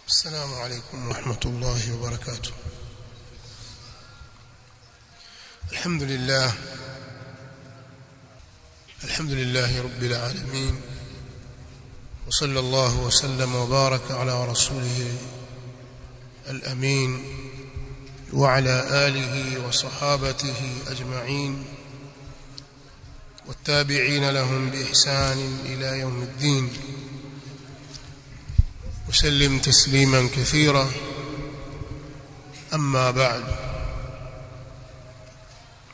السلام عليكم ورحمة الله وبركاته. الحمد لله رب العالمين، وصلى الله وسلم وبارك على رسوله الأمين وعلى آله وصحابته أجمعين والتابعين لهم بإحسان إلى يوم الدين، وسلم تسليما كثيرا. أما بعد،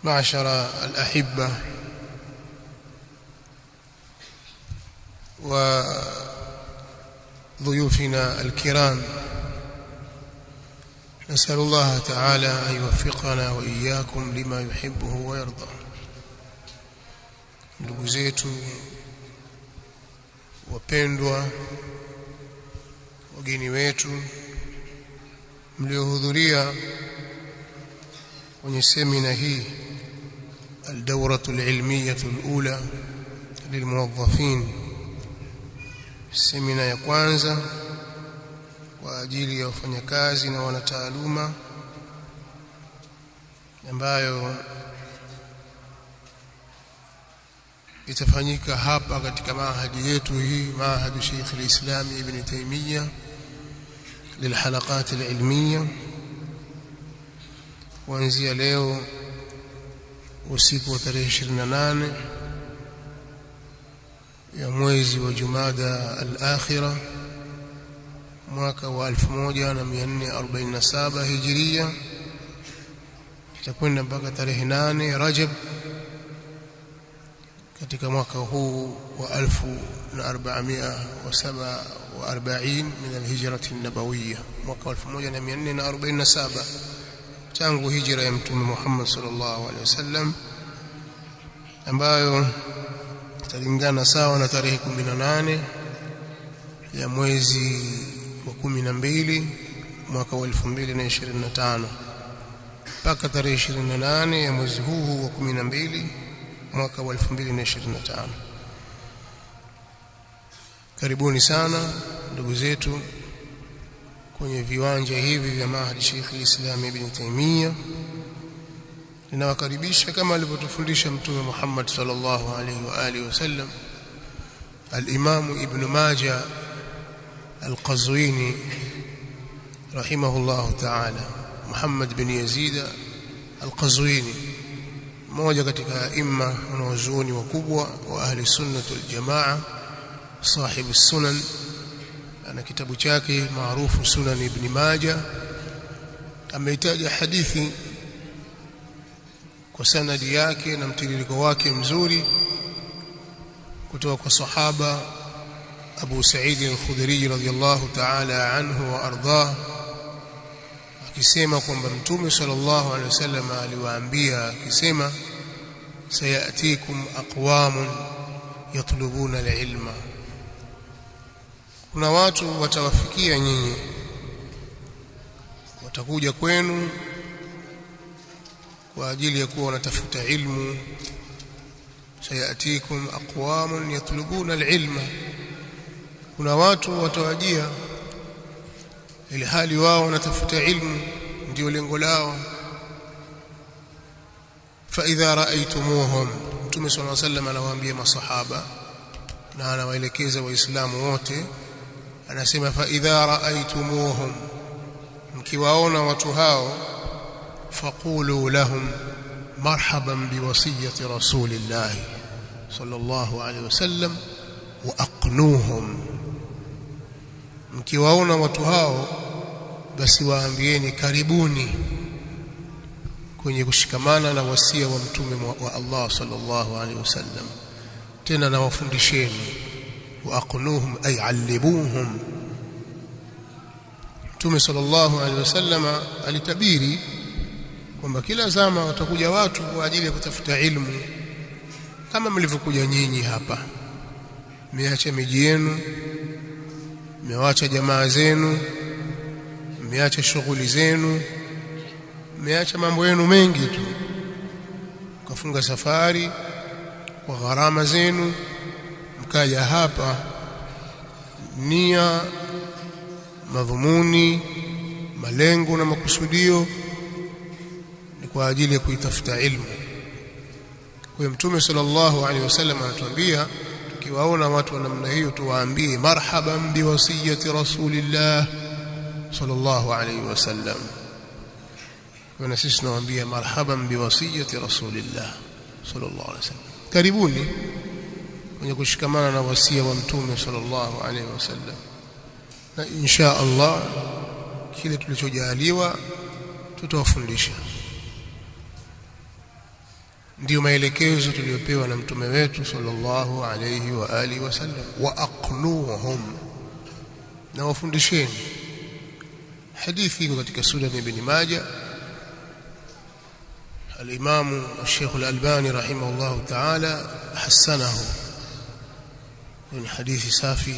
معشر الأحبة وضيوفنا الكرام، نسأل الله تعالى أن يوفقنا وإياكم لما يحبه ويرضى. ndugu zetu wapendwa, wageni wetu mliohudhuria kwenye semina hii al-dawratu al-ilmiyatu al-ula lilmuwazzafin, semina ya kwanza kwa ajili ya wafanyakazi na wanataaluma ambayo itafanyika hapa katika mahadi yetu hii, mahadi Sheikh al-Islam Ibn Taymiyyah lilhalaqat al-ilmiyya, kuanzia leo usiku wa tarehe 28 ya mwezi wa Jumada al-Akhira mwaka wa 1447 Hijria, itakwenda mpaka tarehe 8 Rajab katika mwaka huu wa 1447 min al-hijrati an-nabawiyya, mwaka 1447 tangu hijra ya Mtume Muhammad sallallahu alaihi wasallam, ambayo italingana sawa na tarehe 18 ya mwezi wa 12 mwaka wa 2025 mpaka tarehe 28 ya mwezi huu wa 12 mwaka wa 2025. Karibuni sana ndugu zetu kwenye viwanja hivi vya Mahdi Sheikh al-Islam Ibn Taymiyyah. Ninawakaribisha kama alivyotufundisha Mtume Muhammad sallallahu alaihi wa alihi wasallam. Al-Imam Ibn Majah al-Qazwini rahimahullah ta'ala, Muhammad bin Yazid al-Qazwini, mmoja katika imma wanazuoni wakubwa wa ahli sunnah wal jamaa, sahibu sunan, ana kitabu chake maarufu Sunan Ibn Majah. Ameitaja hadithi kwa sanadi yake na mtiririko wake mzuri kutoka kwa sahaba Abu Sa'id al-Khudri radhiyallahu ta'ala anhu wa ardhah, akisema kwamba Mtume sallallahu alaihi wasallam aliwaambia akisema, sayatikum aqwamun yatlubuna al-ilma, kuna watu watawafikia nyinyi, watakuja kwenu kwa ajili ya kuwa wanatafuta ilmu. Sayatikum aqwamun yatlubuna al-ilma, kuna watu watawajia ili hali wao wanatafuta ilmu, ndio lengo lao. Fa idha ra'aytumuhum, Mtume sallallahu alayhi wasallam anawaambia masahaba na anawaelekeza waislamu wote, anasema fa idha ra'aytumuhum, mkiwaona watu hao, faqulu lahum marhaban biwasiyati rasulillah sallallahu alayhi wasallam wa aqnuhum, mkiwaona watu hao basi waambieni karibuni kwenye kushikamana na wasia wa mtume wa Allah sallallahu alaihi wasallam, tena na wafundisheni. Wa aqnuhum ay allimuhum. Mtume sallallahu alaihi wasallam alitabiri kwamba kila zama watakuja watu kwa ajili ya kutafuta ilmu, kama mlivyokuja nyinyi hapa. Mmeacha miji yenu, mmeacha jamaa zenu, mmeacha shughuli zenu, mmeacha mambo yenu mengi tu, mkafunga safari kwa gharama zenu, mkaja hapa nia madhumuni, malengo na makusudio ni kwa ajili ya kuitafuta ilmu. Kwa Mtume sallallahu alaihi wasallam anatuambia tukiwaona watu wa namna hiyo tuwaambie marhaban biwasiyati rasulillah sallallahu alaihi wasallam. Kwa sisi tunawaambia marhaban biwasiyati rasulillah sallallahu alaihi wasallam, karibuni kwenye kushikamana na wasia wa Mtume sallallahu alaihi wasallam, na insha Allah kile tulichojaliwa tutawafundisha. Ndio maelekezo tuliyopewa na mtume wetu sallallahu alayhi wa alihi wasallam, wa aqnuhum, na wafundisheni. Hadithi iko katika Sunan Ibn Majah. Al-Imam Sheikh Al-Albani rahimahullah ta'ala hasanahu, ni hadithi safi,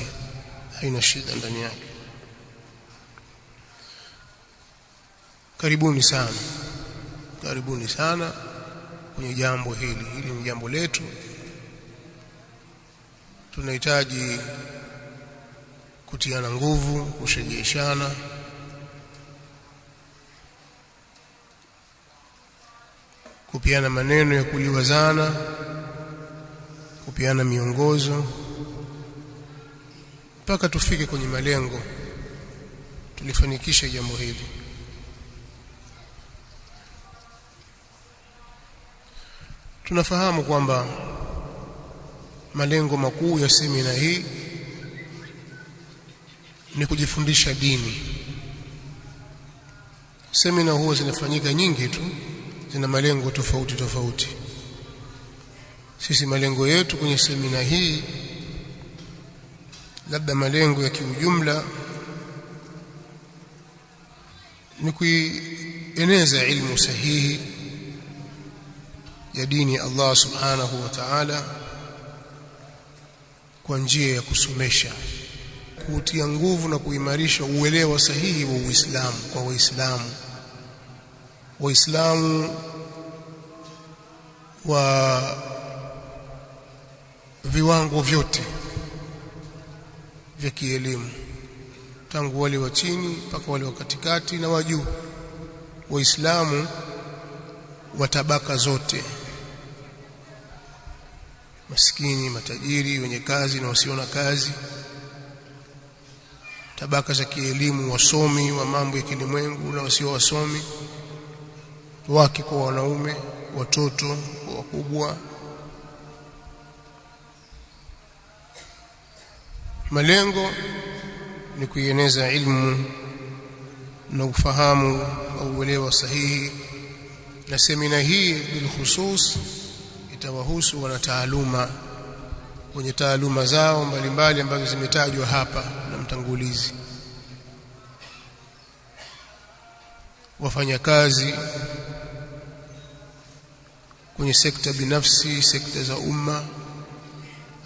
haina shida ndani yake. Karibuni sana kwenye jambo hili. Hili ni jambo letu, tunahitaji kutiana nguvu, kushajiishana, kupiana maneno ya kuliwazana, kupiana miongozo mpaka tufike kwenye malengo, tulifanikisha jambo hili. Tunafahamu kwamba malengo makuu ya semina hii ni kujifundisha dini. Semina huwa zinafanyika nyingi tu, zina malengo tofauti tofauti. Sisi malengo yetu kwenye semina hii, labda malengo ya kiujumla, ni kueneza ilmu sahihi ya dini ya Allah subhanahu wa ta'ala kwa njia ya kusomesha, kutia nguvu na kuimarisha uelewa sahihi wa Uislamu kwa Waislamu wa viwango vyote vya kielimu, tangu wale wa chini mpaka wale wa katikati na wa juu, Waislamu wa tabaka zote, maskini, matajiri, wenye kazi na wasio na kazi, tabaka za kielimu, wasomi wa mambo ya kilimwengu na wasio wasomi, wake kwa wanaume, watoto kwa wakubwa. Malengo ni kuieneza ilmu na ufahamu au uelewa sahihi, na semina hii bilkhusus itawahusu wanataaluma wenye taaluma zao mbalimbali ambazo zimetajwa hapa na mtangulizi, wafanyakazi kwenye sekta binafsi, sekta za umma,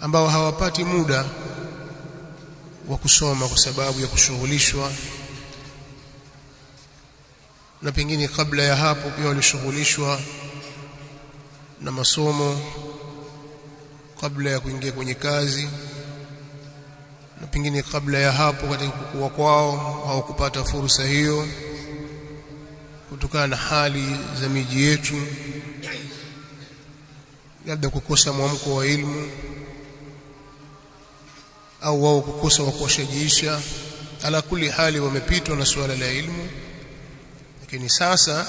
ambao hawapati muda wa kusoma kwa sababu ya kushughulishwa, na pengine kabla ya hapo pia walishughulishwa na masomo kabla ya kuingia kwenye kazi, na pengine kabla ya hapo katika kukua kwao hawakupata fursa hiyo kutokana na hali za miji yetu, labda kukosa mwamko wa ilmu au wao kukosa wa kuwashajiisha. Ala kuli hali wamepitwa na suala la ilmu, lakini sasa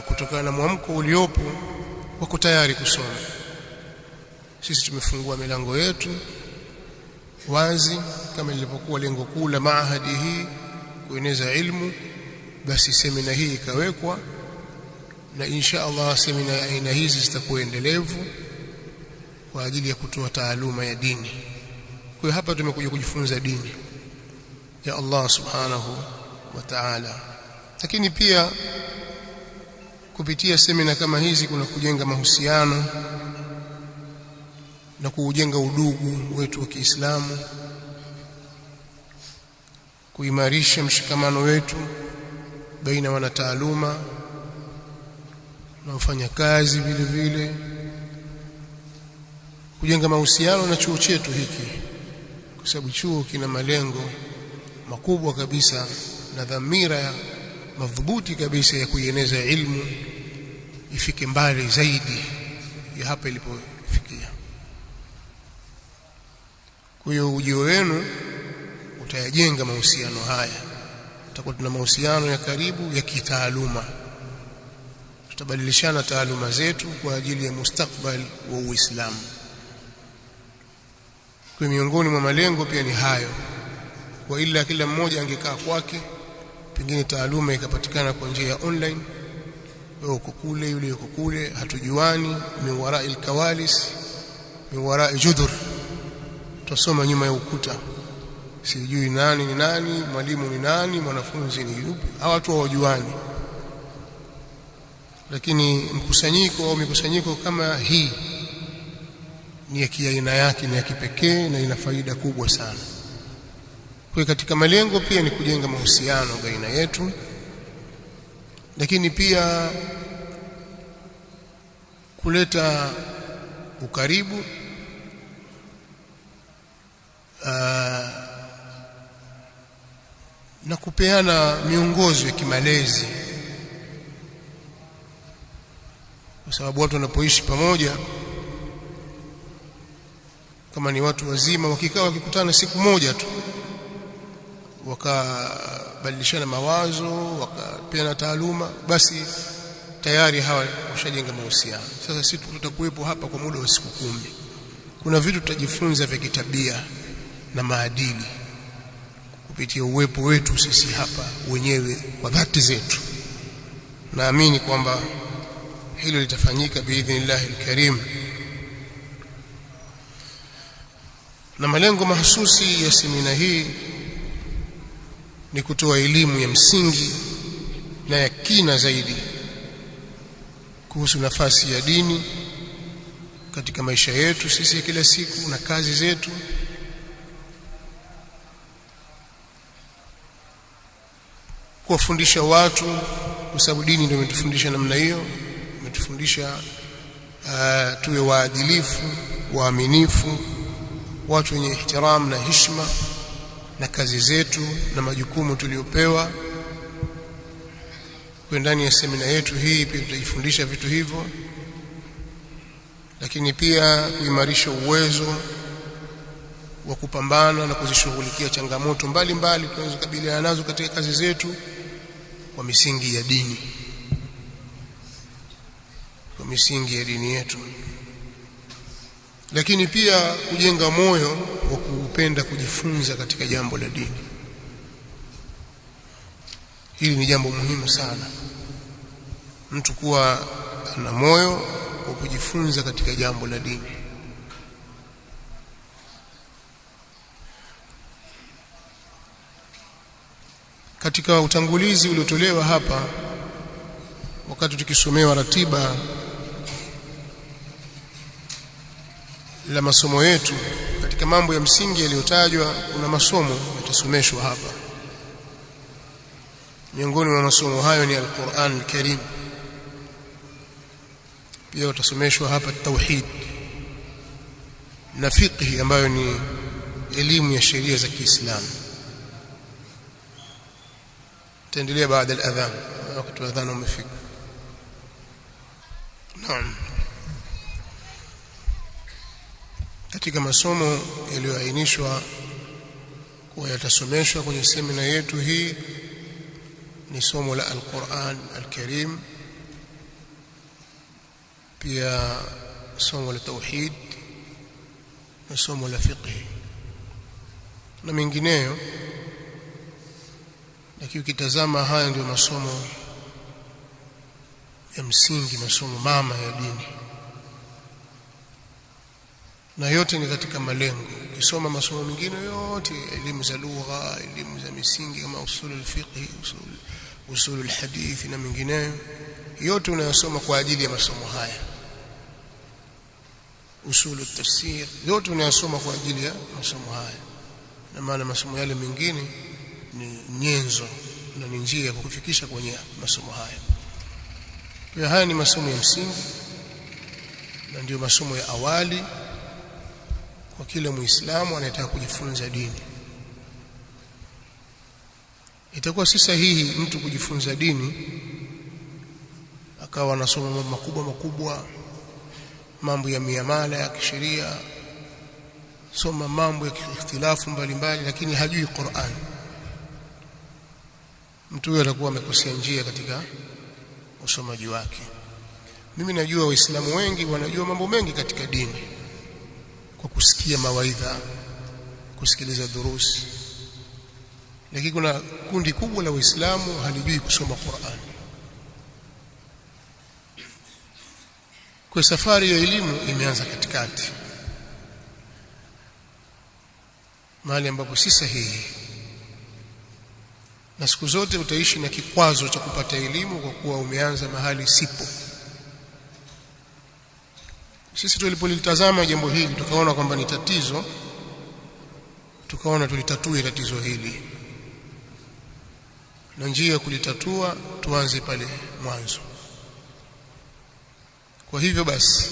kutokana na mwamko uliopo wako tayari kusoma. Sisi tumefungua milango yetu wazi kama lilivyokuwa lengo kuu la maahadi hii, kueneza ilmu. Basi semina hii ikawekwa, na insha Allah semina aina hizi zitakuwa endelevu kwa ajili ya kutoa taaluma ya dini. Kwa hiyo hapa tumekuja kujifunza dini ya Allah subhanahu wa ta'ala, lakini pia kupitia semina kama hizi kuna kujenga mahusiano na kuujenga udugu wetu wa Kiislamu, kuimarisha mshikamano wetu baina wanataaluma na wafanyakazi, vile vile kujenga mahusiano na chuo chetu hiki, kwa sababu chuo kina malengo makubwa kabisa na dhamira madhubuti kabisa ya kuieneza ilmu ifike mbali zaidi ya hapa ilipofikia. Kwa hiyo ujio wenu utayajenga mahusiano haya. Tutakuwa tuna mahusiano ya karibu ya kitaaluma. Tutabadilishana taaluma zetu kwa ajili ya mustakbali wa Uislamu. Kwa miongoni mwa malengo pia ni hayo. Kwa ila kila mmoja angekaa kwake, pengine taaluma ikapatikana kwa njia ya online, wewe uko kule, yule yuko kule, hatujuani, min warai alkawalis, min warai judur, tusoma nyuma ya ukuta, sijui nani ni nani, mwalimu ni nani, mwanafunzi ni yupi, hawa watu hawajuani. Lakini mkusanyiko au mikusanyiko kama hii ni ya kiaina yake, ni ya kipekee na ina faida kubwa sana. Kwa katika malengo pia ni kujenga mahusiano baina yetu, lakini pia kuleta ukaribu na kupeana miongozo ya kimalezi, kwa sababu watu wanapoishi pamoja, kama ni watu wazima, wakikaa wakikutana siku moja tu wakabadilishana mawazo, wakapeana taaluma, basi tayari hawa washajenga mahusiano. Sasa sisi tutakuwepo hapa kwa muda wa siku 10. Kuna vitu tutajifunza vya kitabia na maadili kupitia uwepo wetu sisi hapa wenyewe kwa dhati zetu. Naamini kwamba hilo litafanyika biidhnillah alkarim. Na malengo mahsusi ya semina hii ni kutoa elimu ya msingi na ya kina zaidi kuhusu nafasi ya dini katika maisha yetu sisi ya kila siku na kazi zetu, kuwafundisha watu, kwa sababu dini ndio imetufundisha namna hiyo. Imetufundisha tuwe waadilifu, waaminifu, watu wenye ihtiram na heshima na kazi zetu na majukumu tuliopewa. Kwa ndani ya semina yetu hii pia tutajifundisha vitu hivyo, lakini pia kuimarisha uwezo wa kupambana na kuzishughulikia changamoto mbalimbali tunazokabiliana nazo katika kazi zetu kwa misingi ya dini, kwa misingi ya dini yetu. Lakini pia kujenga moyo wa kupenda kujifunza katika jambo la dini. Hili ni jambo muhimu sana, mtu kuwa na moyo wa kujifunza katika jambo la dini. Katika utangulizi uliotolewa hapa wakati tukisomewa ratiba la masomo yetu, katika mambo ya msingi yaliyotajwa kuna masomo yatasomeshwa hapa. Miongoni mwa masomo hayo ni Al-Qur'an Al-Karim. Pia utasomeshwa hapa tauhid na fiqh, ambayo ni elimu ya sheria za Kiislamu. Taendelea baada ya adhan, wakati wa adhan umefika. Naam. Katika masomo yaliyoainishwa kuwa yatasomeshwa kwenye semina yetu hii ni somo la Al-Qur'an Al-Karim, pia somo la tauhid na somo la fiqh na mengineyo. Lakini ukitazama haya ndio masomo ya msingi, masomo mama ya dini, na yote ni katika malengo. Ukisoma masomo mengine yote, elimu za lugha, elimu za misingi kama usul al-fiqh, usul al-hadith na mengineyo, yote unayosoma kwa ajili ya masomo haya. Usul al-tafsir, yote unayosoma kwa ajili ya masomo haya. Na maana masomo yale mengine ni nyenzo na ni njia ya kukufikisha kwenye masomo haya. Kwa haya ni masomo ya msingi na ndio masomo ya awali kwa kila Muislamu anayetaka kujifunza dini. itakuwa si sahihi mtu kujifunza dini akawa anasoma mambo makubwa mambo ya miamala ya kisheria, soma mambo ya ikhtilafu mbalimbali, lakini hajui Qur'an. Mtu huyo atakuwa amekosea njia katika usomaji wake. Mimi najua waislamu wengi wanajua mambo mengi katika dini kwa kusikia mawaidha, kusikiliza durusi, lakini kuna kundi kubwa la waislamu halijui kusoma Qur'an. Kwa safari ya elimu imeanza katikati, mahali ambapo si sahihi, na siku zote utaishi na kikwazo cha kupata elimu kwa kuwa umeanza mahali sipo. Sisi tulipolitazama jambo hili tukaona kwamba ni tatizo, tukaona tulitatue tatizo hili, na njia ya kulitatua tuanze pale mwanzo. Kwa hivyo basi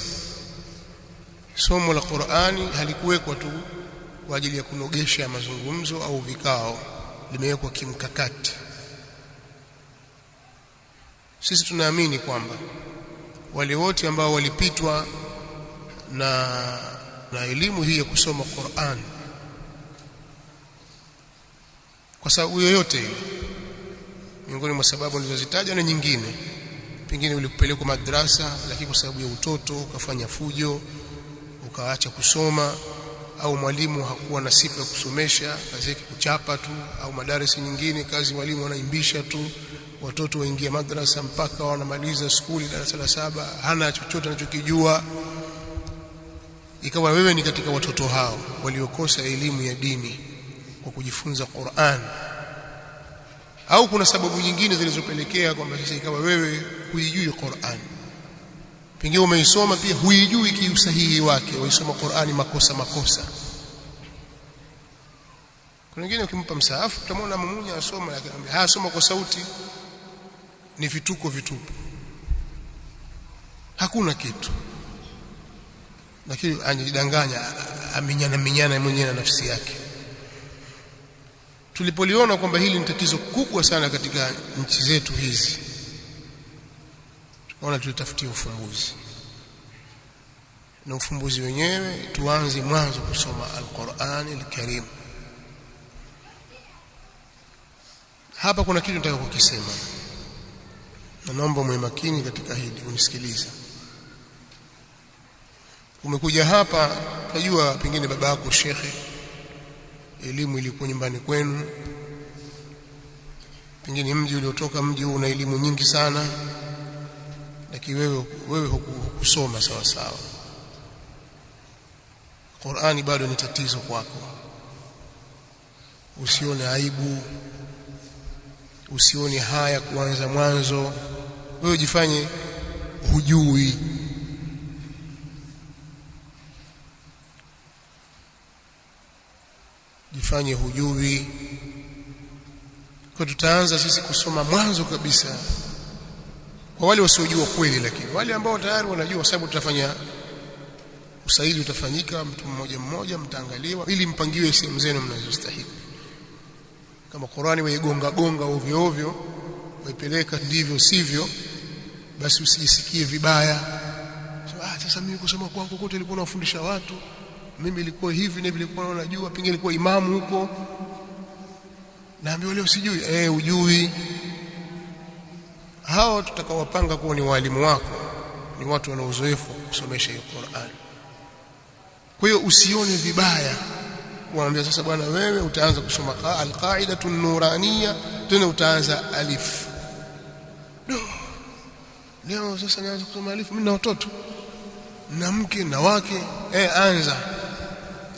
somo la Qur'ani halikuwekwa tu kwa ajili ya kunogesha mazungumzo au vikao, limewekwa kimkakati. Sisi tunaamini kwamba wale wote ambao walipitwa na elimu hii ya kusoma Qur'an kwa sababu yoyote ile, miongoni mwa sababu nilizozitaja na nyingine, pengine ulikupelekwa madrasa lakini kwa sababu ya utoto ukafanya fujo ukaacha kusoma, au mwalimu hakuwa na sifa ya kusomesha, kazi yake kuchapa tu, au madarasa nyingine kazi mwalimu anaimbisha tu, watoto waingia madrasa mpaka wanamaliza skuli darasa la 7 hana chochote anachokijua, ikawa wewe ni katika watoto hao waliokosa elimu ya dini kwa kujifunza Qur'an. Au kuna sababu nyingine zilizopelekea kwamba sasa ikawa wewe huijui Qur'an, pengine umeisoma pia huijui kiusahihi wake, waisoma Qur'ani makosa. Kuna wengine ukimpa msaafu utamwona mumunya asoma, lakini hasoma kwa sauti, ni vituko vitupu, hakuna kitu, lakini anajidanganya, aminyana mwenyewe na nafsi yake. Tulipoliona kwamba hili ni tatizo kubwa sana katika nchi zetu hizi, tukaona tulitafutia ufumbuzi, na ufumbuzi wenyewe tuanze mwanzo kusoma Al-Qur'an Al-Karim. Hapa kuna kitu nataka kukisema, na naomba mwe makini katika hili, unisikilize. Umekuja hapa, tajua pengine baba yako shekhe, elimu ilikuwa nyumbani kwenu, pengine mji uliotoka mji huu una elimu nyingi sana, lakini wewe hukusoma sawa sawa. Qur'ani bado ni tatizo kwako. Usione aibu, usione haya kuanza mwanzo, wewe jifanye hujui. Jifanye hujui. Kwa tutaanza sisi kusoma mwanzo kabisa, kwa wale wasiojua kweli, lakini wale ambao tayari wanajua, sababu tutafanya usaili, utafanyika mtu mmoja mtaangaliwa ili mpangiwe sehemu zenu mnazostahili. Kama Qur'ani waigonga ovyo waipeleka ndivyo sivyo, basi usijisikie vibaya. Sasa mimi kusoma kwangu kote nilikuwa nafundisha watu, mimi nilikuwa hivi na nilikuwa najua, pengine nilikuwa imamu huko, naambiwa leo sijui. Ujui. Hao tutakawapanga kuwa ni walimu wako ni watu wana uzoefu kusomesha hiyo Qur'an. Kwa hiyo usione vibaya kuambia sasa bwana wewe utaanza kusoma al-qaidatu an-nuraniyya, tena utaanza alif. Leo sasa naanza kusoma alif, mimi na watoto na mke na wake.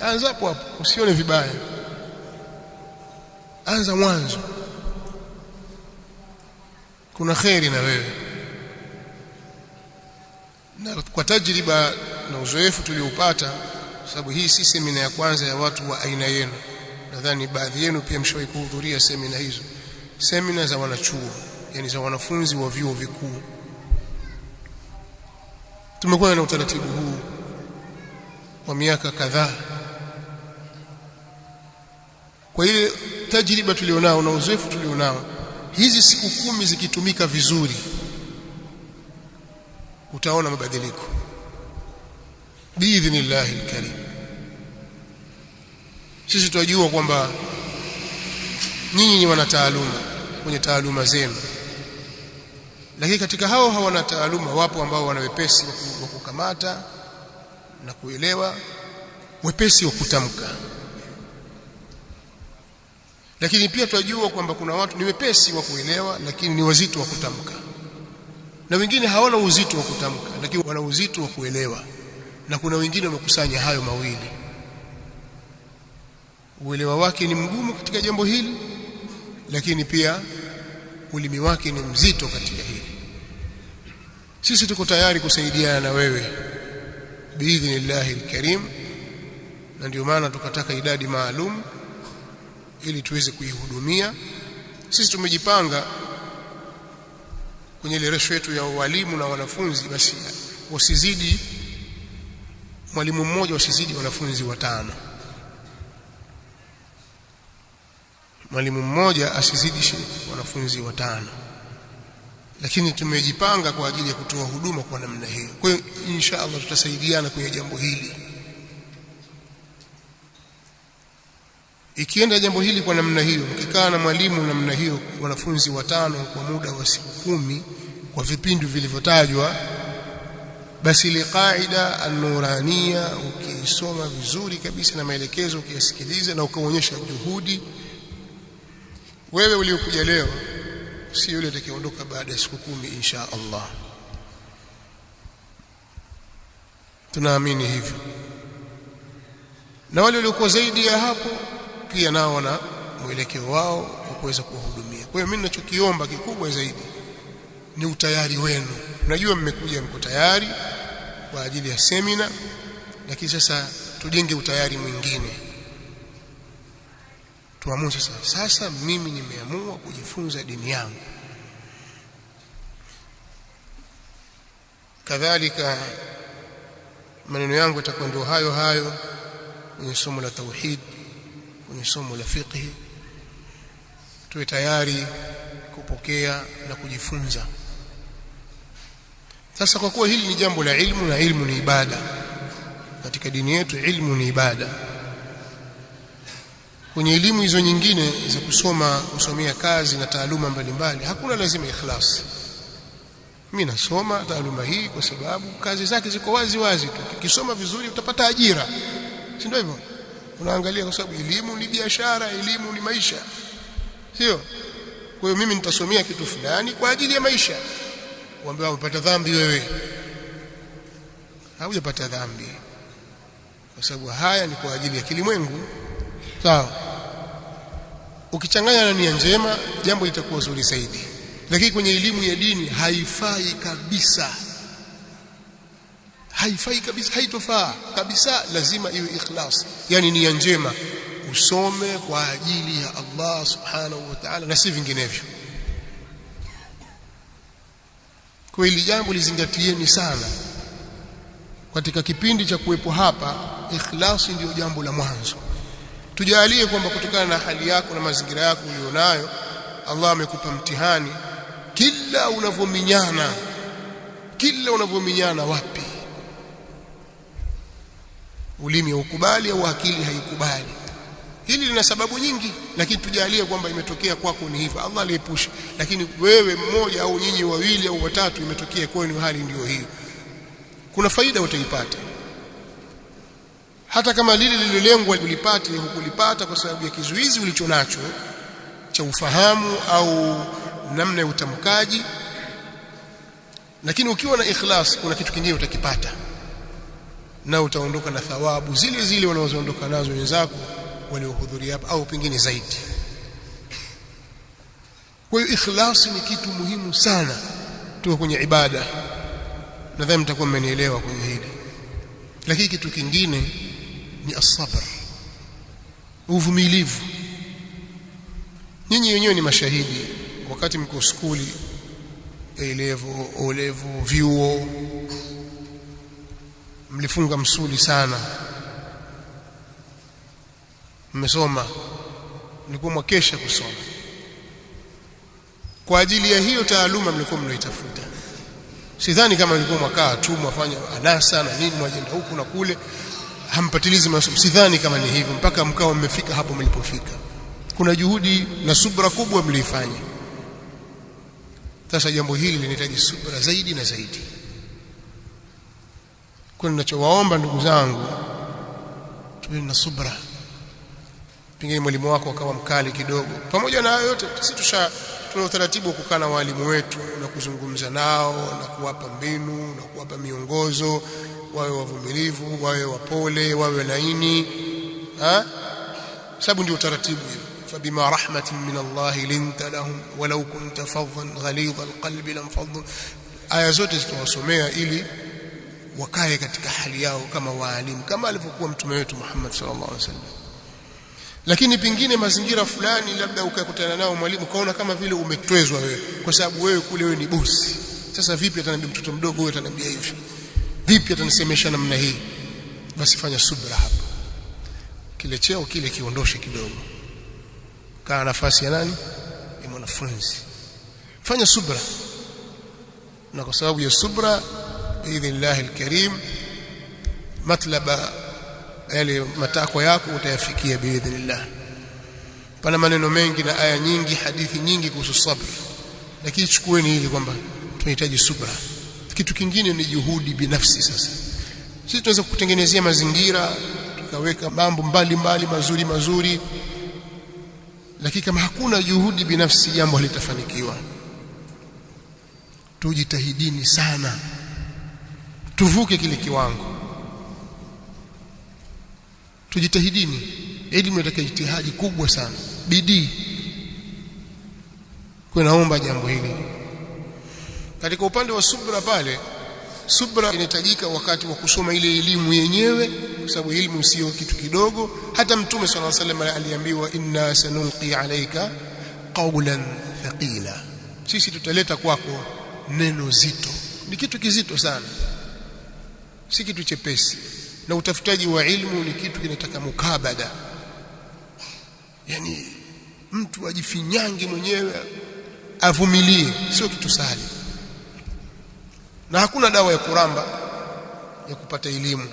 Anza hapo, usione vibaya, anza mwanzo, kuna khairi na wewe. Na kwa tajriba na uzoefu tuliopata, sababu hii si semina ya kwanza ya watu wa aina yenu, nadhani baadhi yenu pia mshawahi kuhudhuria semina hizo, semina za wanachuo, yani za wanafunzi wa vyuo vikuu. Tumekuwa na utaratibu huu kwa miaka kadhaa. kwa ile tajriba tulionao na uzoefu tulionao, hizi siku 10 zikitumika vizuri utaona mabadiliko biidhnillahi alkarim. Sisi tunajua kwamba nyinyi ni wanataaluma kwenye taaluma zenu, lakini katika hao hawana taaluma wapo ambao wana wepesi wa kukamata na kuelewa, wepesi wa kutamka. Lakini pia tunajua kwamba kuna watu ni wepesi wa kuelewa lakini ni wazito wa kutamka, na wengine hawana uzito wa kutamka lakini wana uzito wa kuelewa, na kuna wengine wamekusanya hayo mawili. Uelewa wake ni mgumu katika jambo hili, lakini pia ulimi wake ni mzito katika hili. Sisi tuko tayari kusaidiana na wewe biidhnillahi alkarim, na ndio maana tukataka idadi maalum ili tuweze kuihudumia. Sisi tumejipanga kwenye ile ratio yetu ya walimu na wanafunzi, basi wasizidi mwalimu mmoja, wasizidi wanafunzi 5. Mwalimu mmoja asizidishe wanafunzi 5, lakini tumejipanga kwa ajili ya kutoa huduma kwa namna hiyo. Kwa hiyo insha Allah tutasaidiana kwenye jambo hili. Ikienda jambo hili kwa namna hiyo, mkikaa na mwalimu namna hiyo, wanafunzi 5 kwa muda wa siku 10 kwa vipindi vilivyotajwa, basi ile qaida an-nurania ukisoma vizuri kabisa na maelekezo ukiyasikiliza na ukaonyesha juhudi, wewe uliokuja leo si yule atakayeondoka baada ya siku 10 insha Allah. Tunaamini hivyo, na wale waliokuwa zaidi ya hapo pia nao wana mwelekeo wao wa kuweza kuhudumia. Kwa hiyo mimi ninachokiomba kikubwa zaidi ni utayari wenu. Najua mmekuja mko tayari kwa ajili ya semina, lakini sasa tujenge utayari mwingine. Tuamue sasa mimi nimeamua kujifunza dini yangu. Kadhalika maneno yangu yatakuwa ndio hayo hayo kwenye somo la tauhid, kwenye somo la fiqh. Tuwe tayari kupokea na kujifunza. Sasa kwa kuwa hili ni jambo la ilmu, na ilmu ni ibada katika dini yetu, ilmu ni ibada. Kwenye elimu hizo nyingine za kusomea kazi na taaluma mbalimbali hakuna lazima ikhlas. Mimi nasoma taaluma hii kwa sababu kazi zake ziko wazi wazi tu. Ukisoma vizuri utapata ajira, si ndio hivyo? Unaangalia kwa sababu elimu ni biashara, elimu ni maisha, sio? Kwa hiyo mimi nitasomea kitu fulani kwa ajili ya maisha. Uambiwa umepata dhambi wewe. Haujapata dhambi, kwa sababu haya ni kwa ajili ya kilimwengu. Sawa? Ukichanganya na nia njema, jambo litakuwa zuri zaidi. Lakini kwenye elimu ya dini haifai kabisa. Haifai kabisa, haitofaa kabisa. Lazima iwe ikhlas, yani nia njema. Usome kwa ajili ya Allah subhanahu wa ta'ala na si vinginevyo. Kwa hili jambo lizingatieni sana. Katika kipindi cha kuwepo hapa, ikhlas ndio jambo la mwanzo. Tujalie kwamba kutokana na hali yako na mazingira yako ulionayo, Allah amekupa mtihani. Kila unavominyana wapi, ulimi ukubali au akili haikubali. Hili lina sababu nyingi, lakini tujalie kwamba imetokea kwako ni hivyo, Allah aliepusha. Lakini wewe mmoja au nyinyi wawili au watatu imetokea kwenu hali ndio hiyo, kuna faida utaipata. Hata kama lile lililengwa kulipata hukulipata kwa sababu ya kizuizi ulichonacho cha ufahamu au namna ya utamkaji, lakini ukiwa na ikhlas kuna kitu kingine utakipata, na utaondoka na thawabu zile zile wanazoondoka nazo wenzako waliohudhuria hapa au pengine zaidi. Kwa hiyo ikhlas ni kitu muhimu sana tuwe kwenye ibada. Nadhani mtakuwa mmenielewa kwenye hili. Lakini kitu kingine ni as-sabr, uvumilivu. Nyinyi wenyewe ni mashahidi, wakati mko skuli, A-level, vyuo, mlifunga msuli sana, mmesoma mlikuwa mwakesha kusoma. Kwa ajili ya hiyo taaluma mlikuwa mnaitafuta. Sidhani kama mlikuwa mwakaa tu mwafanya anasa na nini mwajenda huku na kule, hampatilizi masomo. Sidhani kama ni hivyo mpaka mkao mmefika hapo mlipofika. Kuna juhudi na subra kubwa mlifanya. Sasa jambo hili linahitaji subra zaidi na zaidi. Kwa ninachowaomba ndugu zangu, tuwe na subra. Pengine mwalimu wako akawa mkali kidogo. Pamoja na hayo yote, sisi tuna utaratibu wa kukaa na walimu wetu na kuzungumza nao na kuwapa mbinu na kuwapa miongozo, wawe wavumilivu, wawe wapole, wawe laini. Sababu ndio utaratibu hiyo. فبما رحمة من الله لنت لهم ولو كنت فظا غليظ القلب لانفضوا. aya zote zitawasomea ili wakae katika hali yao kama waalimu, kama alivyokuwa mtume wetu Muhammad sallallahu alaihi wasallam. Lakini pingine mazingira fulani labda ukakutana nao mwalimu kaona kama vile umetwezwa wewe, kwa sababu wewe kule wewe ni bosi. Sasa vipi ataniambia mtoto mdogo wewe ataniambia hivi? Vipi atanisemesha namna hii? Basi fanya subra hapa. Kile cheo kile kiondoshe kidogo. Kaa nafasi ya nani? Ni mwanafunzi. Fanya subra. Na kwa sababu ya subra biidhnillah alkarim matlaba yale matakwa yako utayafikia biidhnillah. Pana maneno mengi na aya nyingi, hadithi nyingi kuhusu sabr. Lakini chukueni hili kwamba tunahitaji subra. Kitu kingine ni juhudi binafsi. Sasa sisi tunaweza kutengenezea mazingira, tukaweka mambo mbalimbali mazuri, lakini kama hakuna juhudi binafsi jambo halitafanikiwa. Tujitahidini sana tuvuke kile kiwango. Tujitahidini. Elimu inataka jitihadi kubwa sana, bidii. Kwa naomba jambo hili. Katika upande wa subra pale, subra inahitajika wakati wa kusoma ile elimu yenyewe, kwa sababu elimu sio kitu kidogo. Hata Mtume sallallahu alaihi wasallam aliambiwa inna sanulqi alayka qawlan thaqila, sisi tutaleta kwako neno zito. Ni kitu kizito sana, si kitu chepesi. Na utafutaji wa ilmu ni kitu kinataka mukabada, yani mtu ajifinyange mwenyewe, avumilie, sio kitu sahali. Na hakuna dawa ya kuramba ya kupata elimu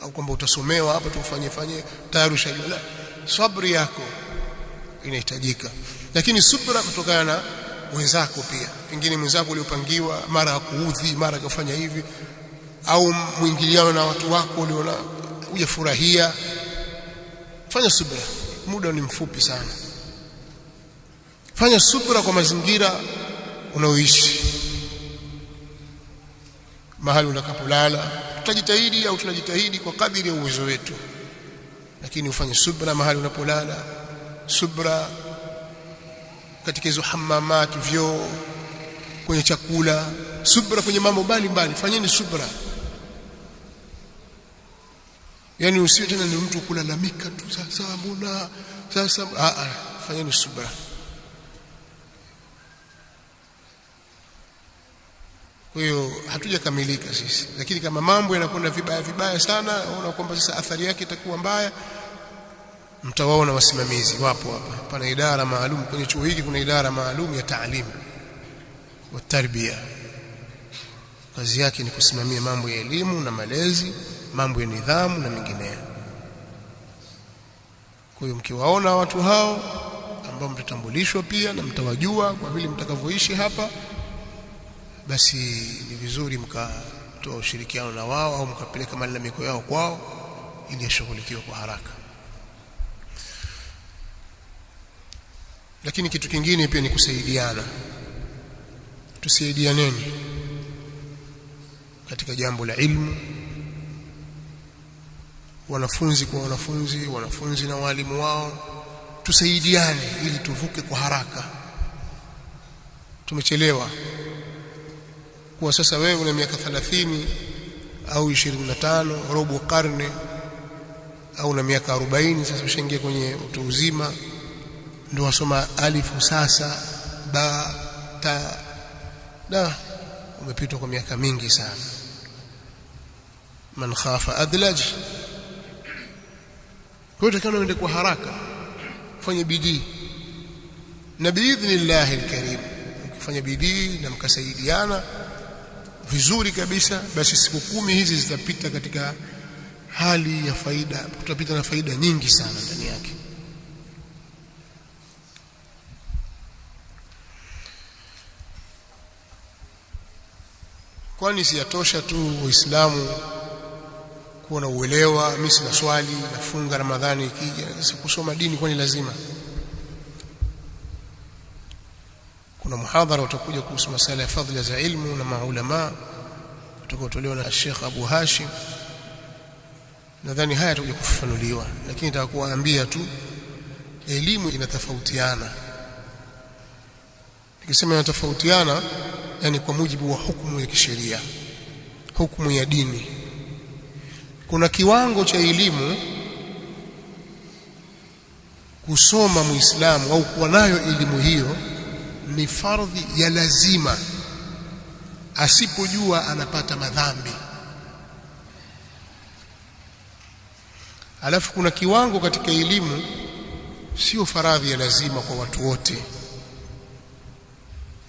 au kwamba utasomewa hapa tufanye tayari ushajua. Sabri yako inahitajika, lakini subra kutokana na wenzako pia. Pengine mwenzako uliopangiwa mara kuudhi, mara kufanya hivi, au muingiliano na watu wako uliona hujafurahia. Fanya subra, muda ni mfupi sana. Fanya subra kwa mazingira unaoishi, mahali unakapolala. Tutajitahidi au tunajitahidi kwa kadiri ya uwezo wetu, lakini ufanye subra mahali unapolala, subra katika hizo hammamati, vyoo, kwenye chakula, subra kwenye mambo mbalimbali. Fanyeni subra. Yani usiwe tena ni mtu kulalamika tu, sasa mbona sasa. Fanyeni subra. Kwa hiyo hatujakamilika sisi, lakini kama mambo yanakwenda vibaya sana, unaona kwamba sasa athari yake itakuwa mbaya, mtawaona wasimamizi wapo hapa. Pana idara maalum kwenye chuo hiki, kuna idara maalum ya taalimu wa tarbia. Kazi yake ni kusimamia mambo ya elimu na malezi, mambo ya nidhamu na mengineyo. Kwa hiyo mkiwaona watu hao ambao mtatambulishwa pia na mtawajua kwa vile mtakavyoishi hapa, basi ni vizuri mkatoa ushirikiano na wao au mkapeleka malalamiko yao kwao ili yashughulikiwe kwa haraka. Lakini kitu kingine pia ni kusaidiana. Tusaidianeni katika jambo la ilmu, wanafunzi kwa wanafunzi, wanafunzi na walimu wao. Tusaidiane ili tuvuke kwa haraka. Tumechelewa. Kwa sasa wewe una miaka 30 au 25, robo karne, au una miaka 40, sasa ushaingia kwenye utu uzima, ndio wasoma alifu sasa, ba, ta, da. Umepitwa kwa miaka mingi sana. Man khafa adlaj. Kwa hiyo kama uende kwa haraka, fanye bidii, na biidhnillahi alkarim ukifanya bidii na mkasaidiana vizuri kabisa, basi siku 10 hizi zitapita katika hali ya faida, tutapita na faida nyingi sana ndani yake. Kwani si yatosha tu Waislamu kuwa na uelewa? Mimi sina swali, nafunga Ramadhani ikija, sasa kusoma dini kwani lazima? Kuna muhadhara utakuja kuhusu masala ya fadhila za ilmu na maulama utakaotolewa na Sheikh Abu Hashim. Nadhani haya tutakuja kufafanuliwa, lakini nitakuambia tu elimu inatofautiana. Nikisema inatofautiana, yani kwa mujibu wa hukumu ya kisheria, hukumu ya dini. Kuna kiwango cha elimu kusoma Muislamu au kuwa nayo elimu hiyo ni fardhi ya lazima, asipojua anapata madhambi. Alafu kuna kiwango katika elimu sio faradhi ya lazima kwa watu wote,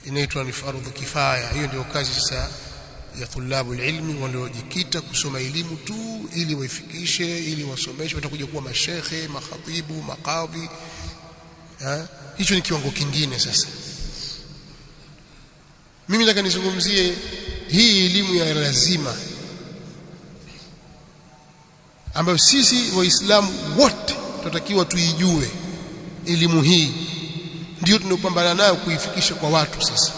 inaitwa ni fardhu kifaya. Hiyo ndio kazi sasa ya tulabu ilmi, wanaojikita kusoma elimu tu ili waifikishe, ili wasomeshe, watakuja kuwa mashekhe, makhatibu, makadhi. Hicho ni kiwango kingine. Sasa mimi nataka nizungumzie hii elimu ya lazima ambayo sisi Waislamu wote tunatakiwa tuijue. Elimu hii ndio tunapambana nayo kuifikisha kwa watu. Sasa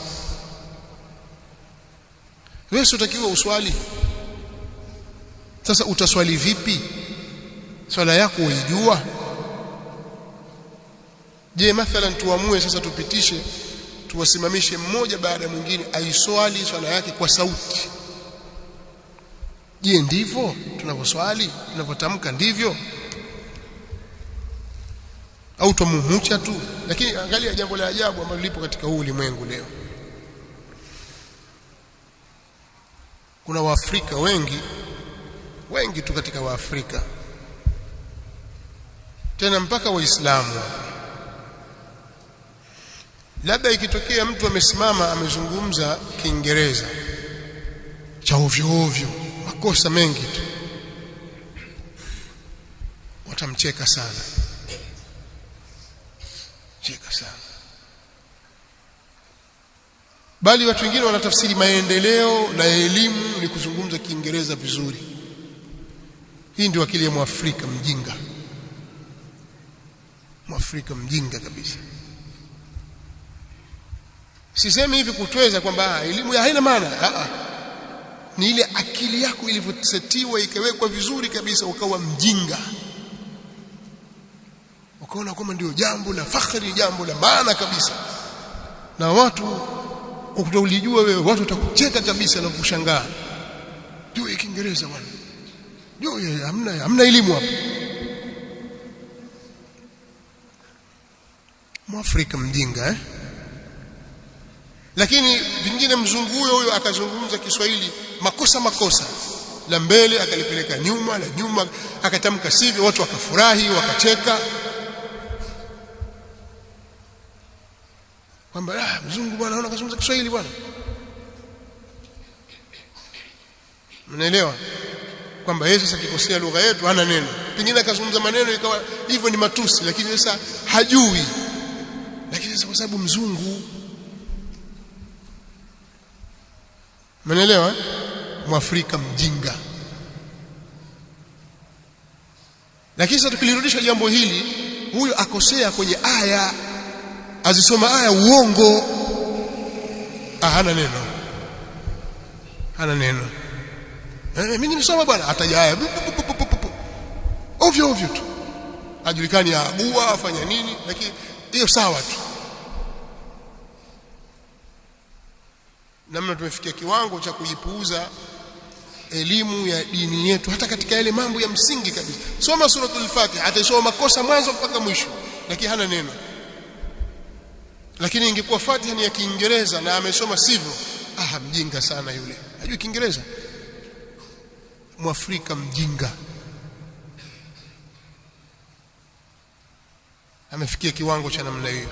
wewe unatakiwa uswali. Sasa utaswali vipi? Swala yako uijua? Je, mathalan tuamue sasa tupitishe, tuwasimamishe mmoja baada ya mwingine aiswali swala yake kwa sauti. Je, ndivyo tunavyoswali, tunavyotamka ndivyo? Au tumumucha tu? Lakini angalia jambo la ajabu ambalo lipo katika huu ulimwengu leo. Kuna Waafrika wengi tu katika Waafrika, tena mpaka Waislamu. Labda ikitokea mtu amesimama amezungumza Kiingereza cha ovyo ovyo, makosa mengi tu, watamcheka sana, cheka sana. Bali watu wengine wanatafsiri maendeleo na elimu ni kuzungumza Kiingereza vizuri. Hii ndio akili ya Mwafrika mjinga, Mwafrika mjinga kabisa. Sisemi hivi kutweza kwamba elimu ya haina maana. Ni ile akili yako ilivyosetiwa ikawekwa vizuri kabisa, ukawa mjinga, ukaona kwamba ndio jambo la fakhari, jambo la maana kabisa, na watu ukitolijua wewe watu watakucheka kabisa na kushangaa. Ndio Kiingereza bwana, ndio hamna elimu hapa. Mwafrika mjinga Lakini vingine mzungu huyo akazungumza Kiswahili makosa la mbele akalipeleka nyuma, la nyuma akatamka sivyo, watu wakafurahi wakacheka kwamba mzungu bwana anaona kazungumza Kiswahili bwana. Mnaelewa kwamba yeye sasa kikosea lugha yetu hana neno, pengine akazungumza maneno ikawa hivyo ni matusi, lakini sasa hajui. Lakini sasa kwa sababu mzungu, mnaelewa, Mwafrika mjinga. Lakini sasa tukilirudisha jambo hili, huyo akosea kwenye aya, azisoma aya uongo, hana neno. Mimi nimesoma bwana, ataja aya ovyo tu, hajulikani aabua afanya nini, lakini hiyo sawa tu. Namna tumefikia kiwango cha kuipuuza elimu ya dini yetu, hata katika yale mambo ya msingi kabisa. Soma suratul Fatiha, atasoma makosa mwanzo mpaka mwisho, lakini hana neno. Lakini ingekuwa Fatiha ni ya Kiingereza na amesoma sivyo, mjinga sana yule, hajui Kiingereza. Mwafrika mjinga. amefikia kiwango cha namna hiyo.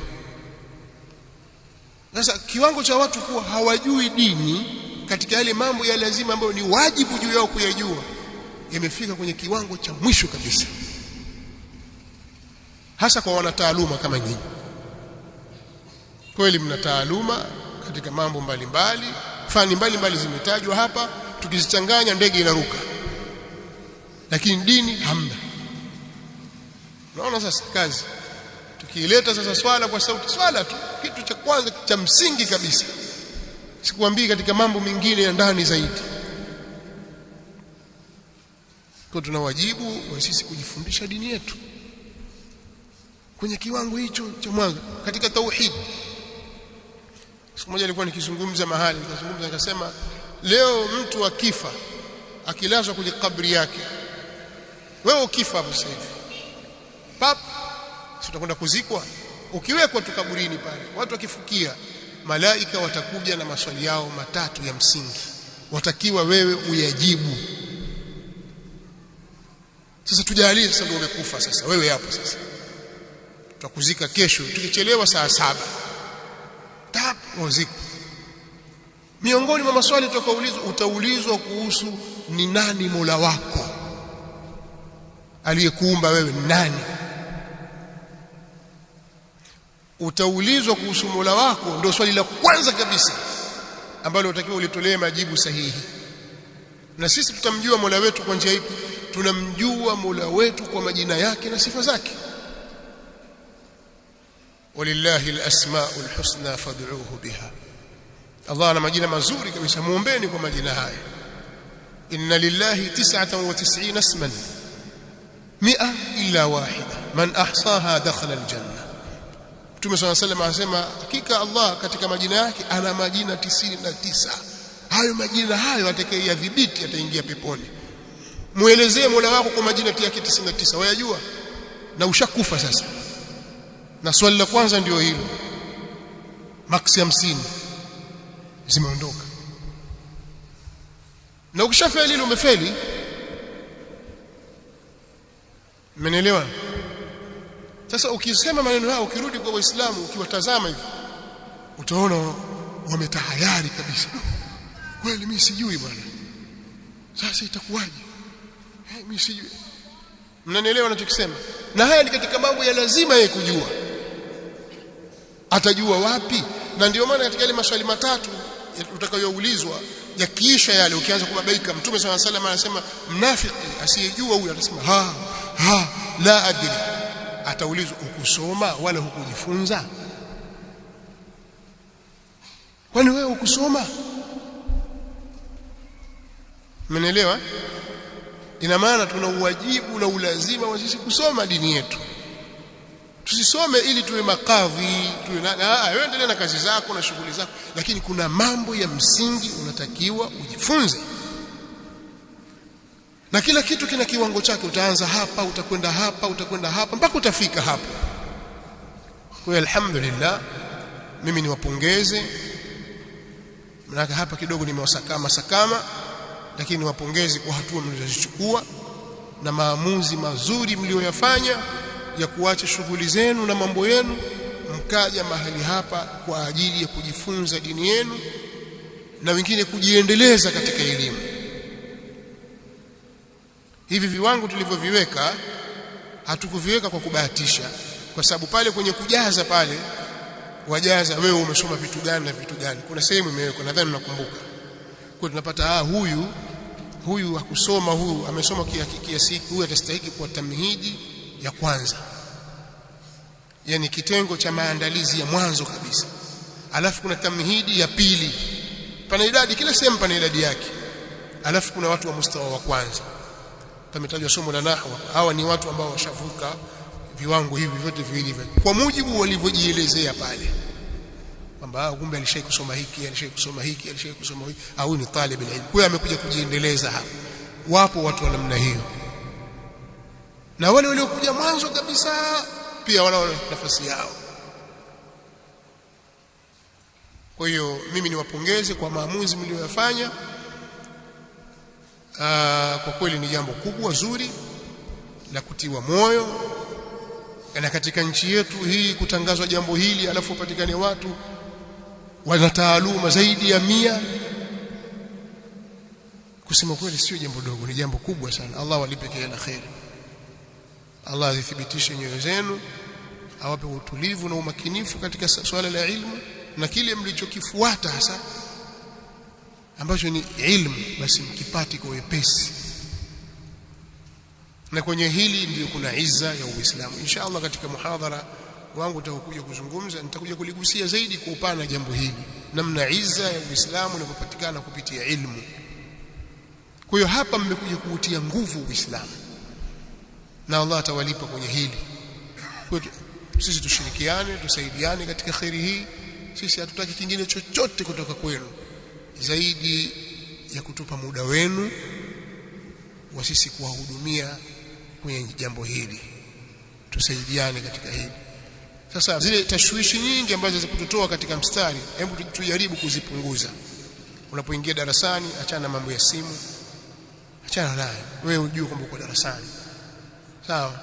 Sasa kiwango cha watu kuwa hawajui dini katika yale mambo ya lazima ambayo ni wajibu juu yao kuyajua yamefika kwenye kiwango cha mwisho kabisa, hasa kwa wanataaluma kama nyinyi. Kweli mna taaluma katika mambo mbalimbali, fani mbalimbali zimetajwa hapa, tukizichanganya ndege inaruka, lakini dini hamna. Naona sasa kazi tukiileta sasa swala kwa sauti, swala tu kitu cha kwanza cha msingi kabisa, sikuambii katika mambo mengine ya ndani zaidi. Kwa tuna wajibu wa sisi kujifundisha dini yetu kwenye kiwango hicho cha mwanzo katika tauhid. Siku moja nilikuwa nikizungumza mahali, nikasema leo mtu akifa akilazwa kwenye kabri yake, wewe ukifa hapo sasa hivi pap, si utakwenda kuzikwa, ukiwekwa tu kaburini pale, watu wakifukia, malaika watakuja na maswali yao matatu ya msingi, watakiwa wewe uyajibu. Sasa tujalie sasa ndio umekufa sasa, wewe hapo sasa tutakuzika kesho, tukichelewa saa 7 tap waziko. Miongoni mwa maswali utakaoulizwa, utaulizwa kuhusu ni nani Mola wako, aliyekuumba wewe ni nani. Utaulizwa kuhusu Mola wako, ndio swali la kwanza kabisa ambalo utakiwa ulitolee majibu sahihi. Na sisi tutamjua Mola wetu kwa njia ipi? Tunamjua Mola wetu kwa majina yake na sifa zake. Walillahi alasmaul husna fad'uuhu biha, Allah ana majina mazuri kabisa, muombeni kwa majina haya. Inna lillahi 99 isman 100 illa wahida man ahsaha dakhala aljanna. Mtume صلى الله عليه وسلم anasema hakika Allah katika majina yake ana majina 99. Hayo majina hayo atakayeyadhibiti ataingia peponi. Muelezee Mola wako kwa majina yake 99, wayajua na ushakufa sasa. Na swali la kwanza ndio hilo, maksi 50 zimeondoka, na ukishafeli ile umefeli. Mmenielewa? Sasa ukisema maneno haya, ukirudi kwa Waislamu, ukiwatazama hivi, utaona wametahayari kabisa. Kweli mimi sijui bwana, sasa itakuwaje? Mimi sijui. Mnanielewa ninachokisema? Na haya ni katika mambo ya lazima yeye kujua. Atajua wapi? Na ndio maana katika ile maswali matatu utakayoulizwa, yakiisha yale, ukianza kubabaika, Mtume صلى الله عليه وسلم anasema mnafiki asiyejua huyu atasema la adri. Ataulizwa ukusoma wala hukujifunza? Kwani wewe ukusoma? Mnaelewa? Ina maana tuna uwajibu na ulazima wa sisi kusoma dini yetu. Tusisome ili tuwe makadhi, tuwe wewe endelea na kazi zako na shughuli zako, lakini kuna mambo ya msingi unatakiwa ujifunze. Na kila kitu kina kiwango chake, utaanza hapa, utakwenda hapa, utakwenda hapa mpaka utafika hapa. Kwa hiyo alhamdulillah, mimi niwapongeze. Maana hapa kidogo nimewasakama, lakini niwapongeze kwa hatua mlizozichukua na maamuzi mazuri mlioyafanya ya kuacha shughuli zenu na mambo yenu, mkaja mahali hapa kwa ajili ya kujifunza dini yenu na wengine kujiendeleza katika elimu. Hivi viwango tulivyoviweka hatukuviweka kwa kubahatisha, kwa sababu pale kwenye kujaza pale wajaza wewe umesoma vitu gani na vitu gani. Kuna sehemu imewekwa, nadhani mnakumbuka. Kwa tunapata huyu hakusoma, huyu amesoma kiasi, huyu atastahili kwa tamhidi ya kwanza, yani kitengo cha maandalizi ya mwanzo kabisa. Alafu kuna tamhidi ya pili, pana idadi, kila sehemu pana idadi yake. Alafu kuna watu wa mustawa wa kwanza, pametajwa somo la nahwa. Hawa ni watu ambao washavuka viwango hivi vyote viwili kwa mujibu walivyojielezea pale, kwamba kumbe alishai kusoma hiki, alishai kusoma hiki, alishai kusoma hiki, au ni talib ilmu, kwa hiyo amekuja kujiendeleza hapa. Wapo watu wa namna hiyo, na wale waliokuja mwanzo kabisa pia wana nafasi yao. Kwa hiyo mimi niwapongeze kwa maamuzi mlioyafanya. Kwa kweli ni jambo kubwa zuri la kutiwa moyo. na katika nchi yetu hii kutangazwa jambo hili alafu upatikane watu wana taaluma zaidi ya 100, kusema kweli sio jambo dogo, ni jambo kubwa sana. Allah walipe kila khair, Allah azithibitishe nyoyo zenu, awape utulivu na umakinifu katika swala la ilmu, na kile mlichokifuata hasa ambacho ni ilmu basi mkipati kwa wepesi. Na kwenye hili ndio kuna izza ya Uislamu. Inshallah katika muhadhara wangu nitakuja kuzungumza, nitakuja kuligusia zaidi kwa upana jambo hili, namna izza ya Uislamu inapopatikana kupitia ilmu. Kwa hiyo hapa mmekuja kuutia nguvu Uislamu, na Allah atawalipa kwenye hili. Kwa hiyo sisi tushirikiane, tusaidiane katika khairi hii. Sisi hatutaki kingine chochote kutoka kwenu zaidi ya kutupa muda wenu wa sisi kuwahudumia kwenye jambo hili. Tusaidiane katika hili. Sasa zile tashwishi nyingi ambazo zikututoa katika mstari, hebu tujaribu kuzipunguza. Unapoingia darasani, achana na mambo ya simu, achana nayo. Wewe ujue kwamba uko darasani. Sawa?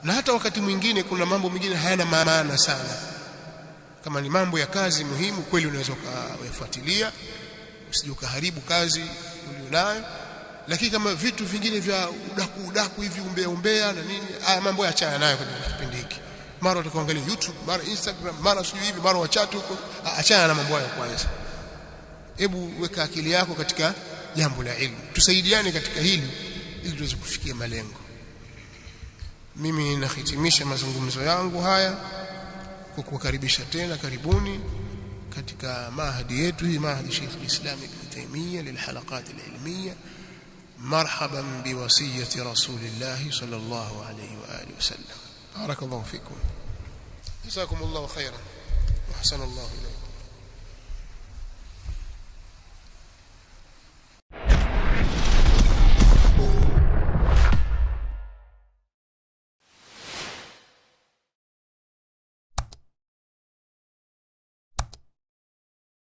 Na hata wakati mwingine kuna mambo mengine hayana maana sana. Kama ni mambo ya kazi muhimu kweli unaweza kuyafuatilia, usije ukaharibu kazi ulionayo. Lakini kama vitu vingine vya udaku hivi umbea na nini, haya mambo achana nayo kwenye kipindi hiki. Mara utaangalia YouTube, mara Instagram, mara sio hivi, mara WhatsApp huko, achana na mambo hayo kwanza. Hebu weka akili yako katika jambo la elimu. Tusaidiane katika hili ili tuweze kufikia malengo. Mimi nahitimisha mazungumzo yangu haya kwa kukaribisha tena, karibuni katika mahadi yetu hii, mahadi Sheikh al-Islam Ibn Taymiyyah lilhalaqat al-ilmiyya. مرحبا بوصية رسول الله صلى الله عليه وآله وسلم. بارك الله فيكم، جزاكم الله خيرا وأحسن الله إليكم.